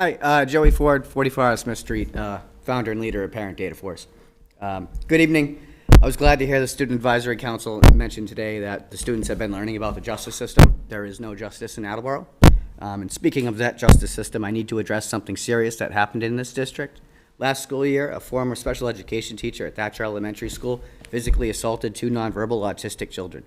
Hi, Joey Ford, 44 Smith Street, founder and leader of Parent Data Force. Good evening. I was glad to hear the Student Advisory Council mention today that the students have been learning about the justice system. There is no justice in Attleboro. And speaking of that justice system, I need to address something serious that happened in this district. Last school year, a former special education teacher at Thatcher Elementary School physically assaulted two nonverbal autistic children.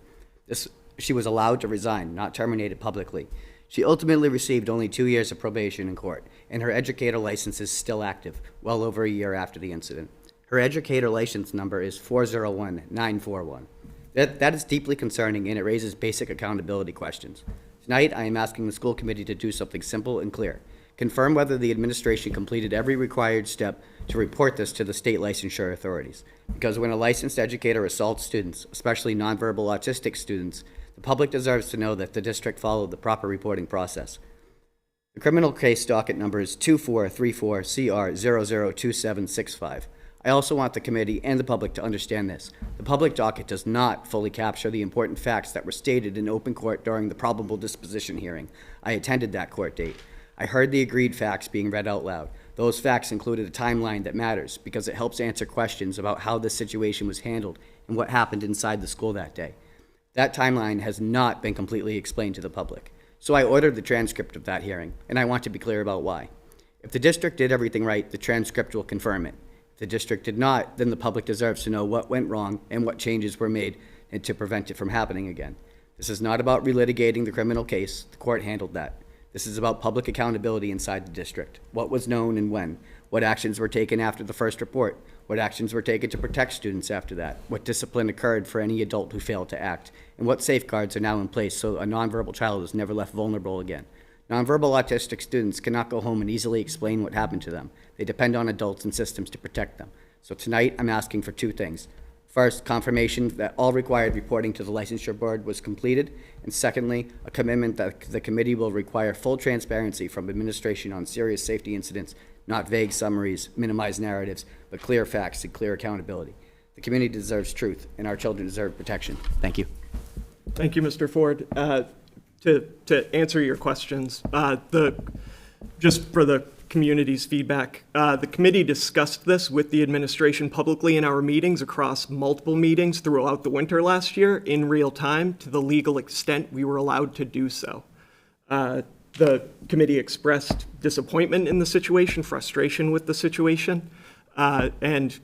She was allowed to resign, not terminated publicly. She ultimately received only 2 years of probation in court, and her educator license is still active, well over a year after the incident. Her educator license number is 401941. That is deeply concerning, and it raises basic accountability questions. Tonight, I am asking the school committee to do something simple and clear. Confirm whether the administration completed every required step to report this to the state licensure authorities. Because when a licensed educator assaults students, especially nonverbal autistic students, the public deserves to know that the district followed the proper reporting process. The criminal case docket number is 2434CR002765. I also want the committee and the public to understand this. The public docket does not fully capture the important facts that were stated in open court during the probable disposition hearing. I attended that court date. I heard the agreed facts being read out loud. Those facts included a timeline that matters because it helps answer questions about how this situation was handled and what happened inside the school that day. That timeline has not been completely explained to the public. So I ordered the transcript of that hearing, and I want to be clear about why. If the district did everything right, the transcript will confirm it. If the district did not, then the public deserves to know what went wrong and what changes were made and to prevent it from happening again. This is not about relitigating the criminal case. The court handled that. This is about public accountability inside the district. What was known and when. What actions were taken after the first report. What actions were taken to protect students after that. What discipline occurred for any adult who failed to act. And what safeguards are now in place so a nonverbal child is never left vulnerable again. Nonverbal autistic students cannot go home and easily explain what happened to them. They depend on adults and systems to protect them. So tonight, I'm asking for two things. First, confirmation that all required reporting to the licensure board was completed, and secondly, a commitment that the committee will require full transparency from administration on serious safety incidents, not vague summaries, minimized narratives, but clear facts and clear accountability. The community deserves truth, and our children deserve protection. Thank you. Thank you, Mr. Ford. To answer your questions, just for the community's feedback, the committee discussed this with the administration publicly in our meetings across multiple meetings throughout the winter last year in real time to the legal extent we were allowed to do so. The committee expressed disappointment in the situation, frustration with the situation, and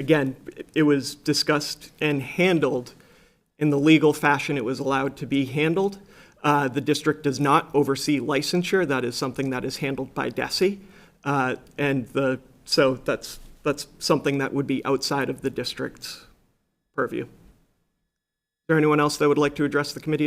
again, it was discussed and handled in the legal fashion it was allowed to be handled. The district does not oversee licensure. That is something that is handled by DESE. So that's something that would be outside of the district's purview. Is there anyone else that would like to address the committee?